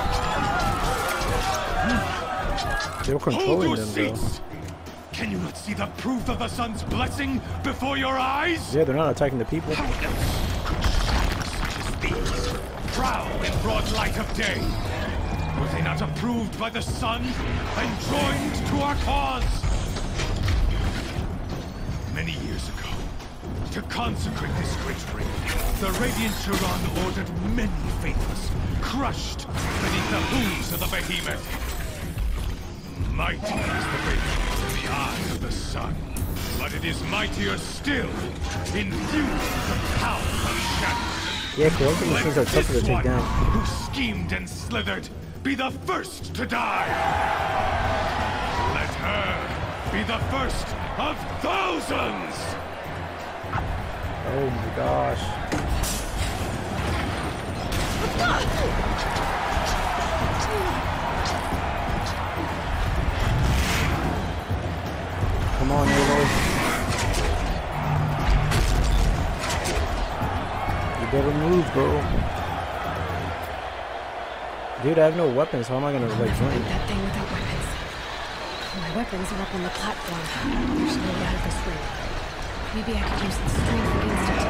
They were controlling them, though. Can you not see the proof of the sun's blessing before your eyes? Yeah, they're not attacking the people. How else could shadows such as these prowl in broad light of day? Were they not approved by the sun and joined to our cause? Many years ago, to consecrate this great ring, the Radiant Turan ordered many faithless, crushed beneath the hooves of the behemoth. Mighty is the radiance in the eye of the sun, but it is mightier still, infused with the power of shadow. Yeah, corrupting machines are tougher to take down. Who schemed and slithered be the first to die. Let her be the first of thousands. Oh my gosh. Come on, Aloy. You better move, bro. Dude, I have no weapons. How am I gonna like drink? That thing without weapons. My weapons are up on the platform. There's no way out of this room. Maybe I could use the strength against it.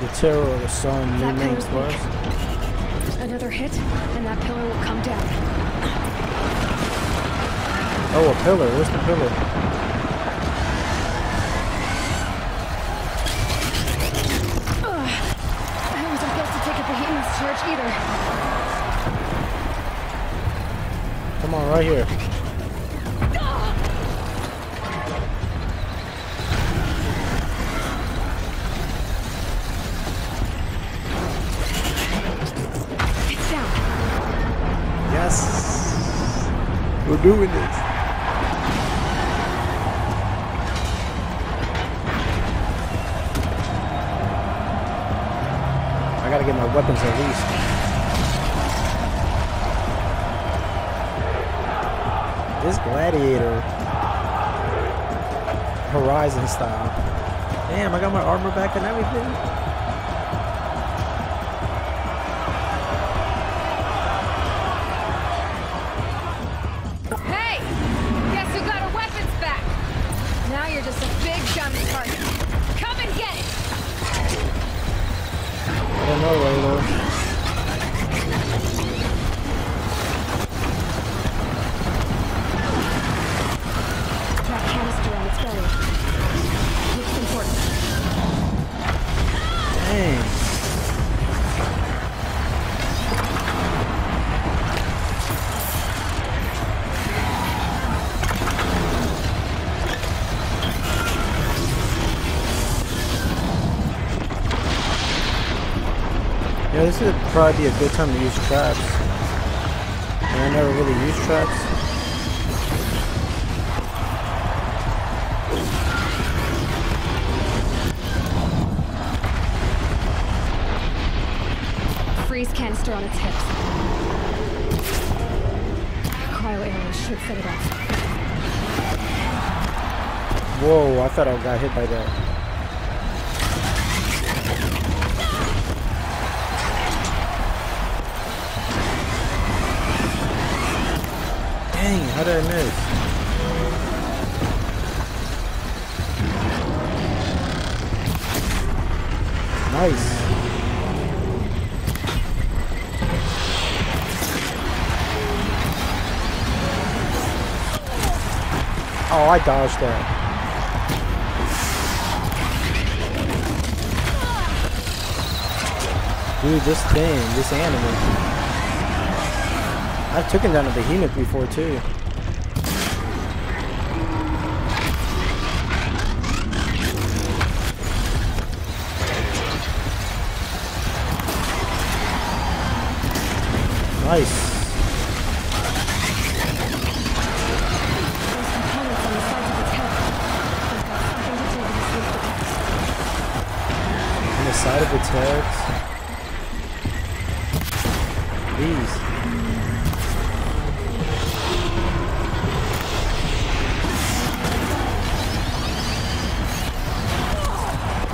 The terror of the sun remains plus. Another hit, and that pillar will come down. Oh, a pillar. Where's the pillar? I wasn't built to take a behemoth's charge either. Come on, right here. It's down. Yes. We're doing it. I gotta get my weapons at least. This gladiator Horizon style. Damn, I got my armor back and everything. Hey! Guess who got her weapons back? Now you're just a big gun target. Come and get it! I don't know, Aloy. That canister on its belly. Looks important. this would probably be a good time to use traps. And I never really used traps. Freeze canister on its hips. Cryo arrows should set it off. Whoa, I thought I got hit by that. Dang, how did I miss? Nice. Oh, I dodged that. Dude, this thing, this animal. I've taken down a behemoth before too. Nice. On the side of its head. These.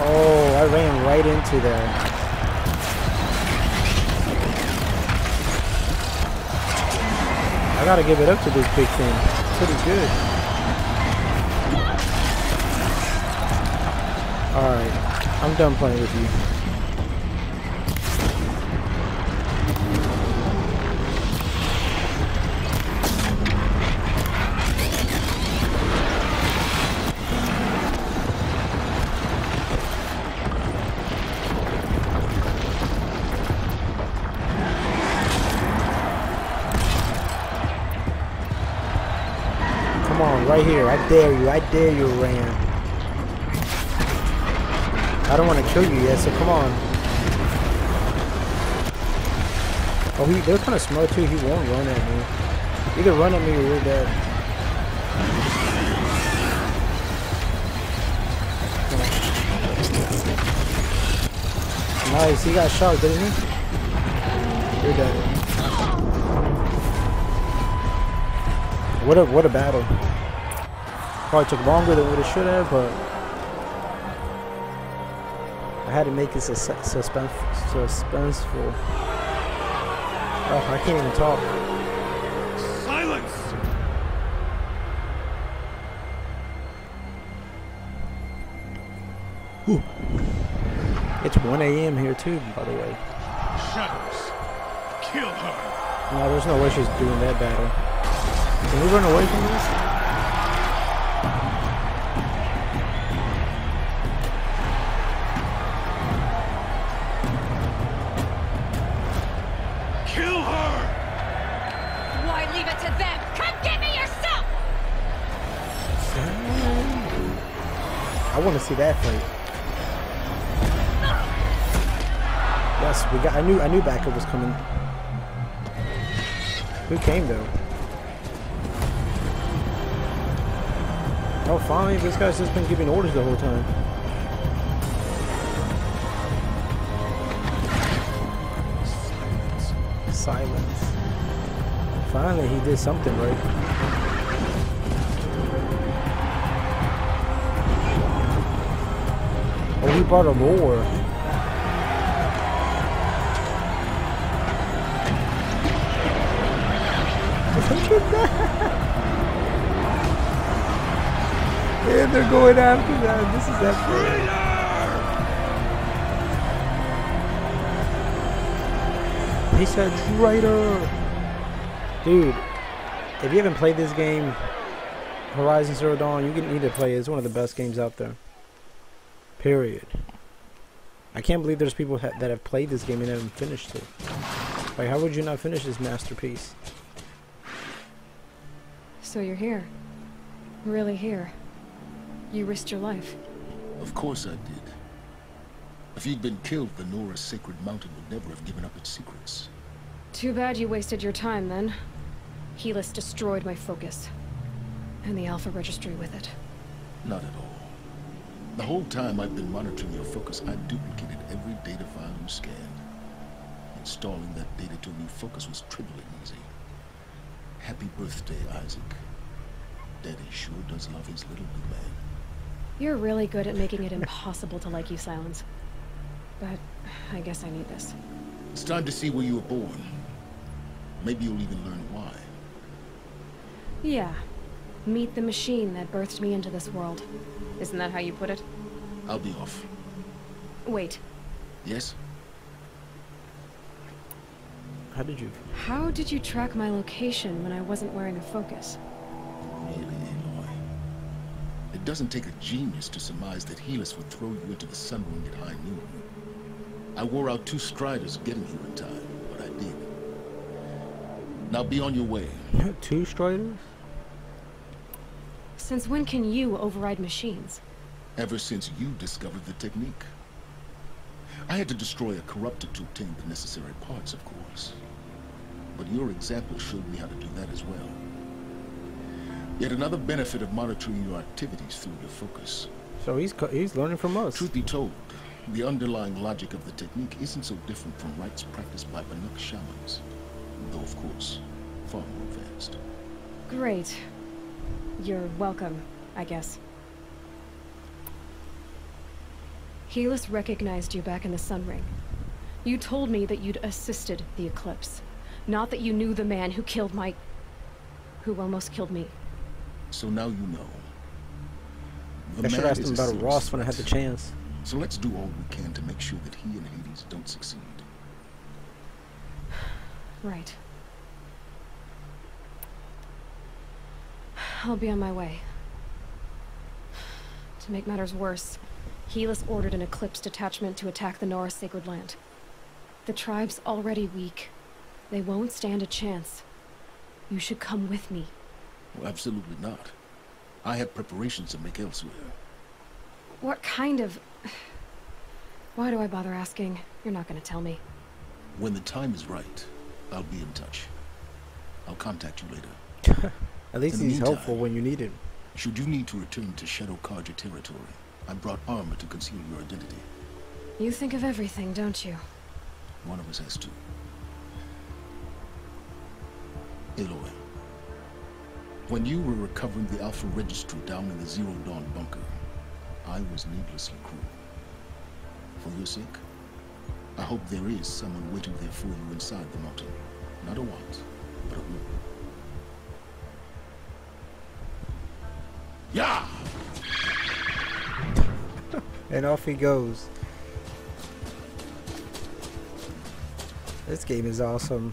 Oh, I ran right into that. I gotta give it up to this big thing. It's pretty good. Alright, I'm done playing with you. Come on, right here. I dare you. I dare you, Ram. I don't want to kill you yet, so come on. Oh, they're kind of smart too. He won't run at me. Either run at me or you're dead. Nice, he got shot, didn't he? You're dead. What a battle. Probably took longer than what it should have, but I had to make it suspenseful. Oh, I can't even talk. Silence! Whew. It's 1 a.m. here too, by the way. Shadows. Kill her. No, there's no way she's doing that battle. Can we run away from this? Kill her! Why leave it to them? Come get me yourself! I want to see that fight. Yes, we got. I knew backup was coming. Who came though? Oh, finally, this guy's just been giving orders the whole time. Silence. Finally, he did something right. Oh, he brought a roar. Look at that! And they're going after that. This is epic. He said traitor. Dude, if you haven't played this game, Horizon Zero Dawn, you need to play it. It's one of the best games out there. Period. I can't believe there's people that have played this game and haven't finished it. Like, how would you not finish this masterpiece? So you're here. Really here. You risked your life. Of course I did. If he'd been killed, the Nora's sacred mountain would never have given up its secrets. Too bad you wasted your time, then. Helis destroyed my focus. And the Alpha Registry with it. Not at all. The whole time I've been monitoring your focus, I duplicated every data file you scanned. Installing that data to a new focus was trivially easy. Happy birthday, Isaac. Daddy sure does love his little blue man. You're really good at making it impossible to like you, Silence. But I guess I need this. It's time to see where you were born. Maybe you'll even learn why. Yeah. Meet the machine that birthed me into this world. Isn't that how you put it? I'll be off. Wait. Yes? How did you track my location when I wasn't wearing a focus? Really, Aloy? It doesn't take a genius to surmise that Helis would throw you into the Sun Ring at high noon. I wore out 2 Striders getting here in time, but I did. Now be on your way. 2 Striders? Since when can you override machines? Ever since you discovered the technique. I had to destroy a corruptor to obtain the necessary parts, of course. But your example showed me how to do that as well. Yet another benefit of monitoring your activities through your focus. So he's learning from us. Truth be told, the underlying logic of the technique isn't so different from rites practiced by Banuk shamans. Though, of course, far more advanced. Great. You're welcome, I guess. Helis recognized you back in the Sun Ring. You told me that you'd assisted the Eclipse. Not that you knew the man who killed who almost killed me. So now you know. I should have asked him about Ross when I had the chance. So let's do all we can to make sure that he and Hades don't succeed. Right. I'll be on my way. To make matters worse, Helis ordered an Eclipse detachment to attack the Nora Sacred Land. The tribe's already weak. They won't stand a chance. You should come with me. Well, absolutely not. I have preparations to make elsewhere. What kind of... Why do I bother asking? You're not gonna tell me. When the time is right, I'll be in touch. I'll contact you later. At least he's helpful when you need him. Should you need to return to Shadow Carja territory, I brought armor to conceal your identity. You think of everything, don't you? One of us has to. Aloy, when you were recovering the Alpha Registry down in the Zero Dawn bunker, I was needlessly cruel. For your sake, I hope there is someone waiting there for you inside the mountain. Not a want, but a will. Yeah! And off he goes. This game is awesome.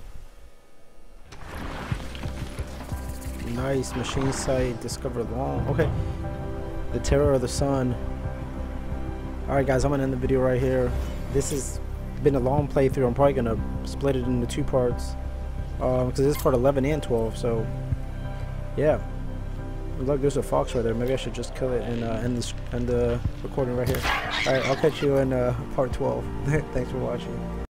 Nice machine site, discover long. Okay. The Terror of the Sun. Alright guys, I'm gonna end the video right here. This has been a long playthrough. I'm probably gonna split it into 2 parts. Because this is part 11 and 12, so yeah. Look, there's a fox right there. Maybe I should just kill it and end the recording right here. Alright, I'll catch you in part 12. Thanks for watching.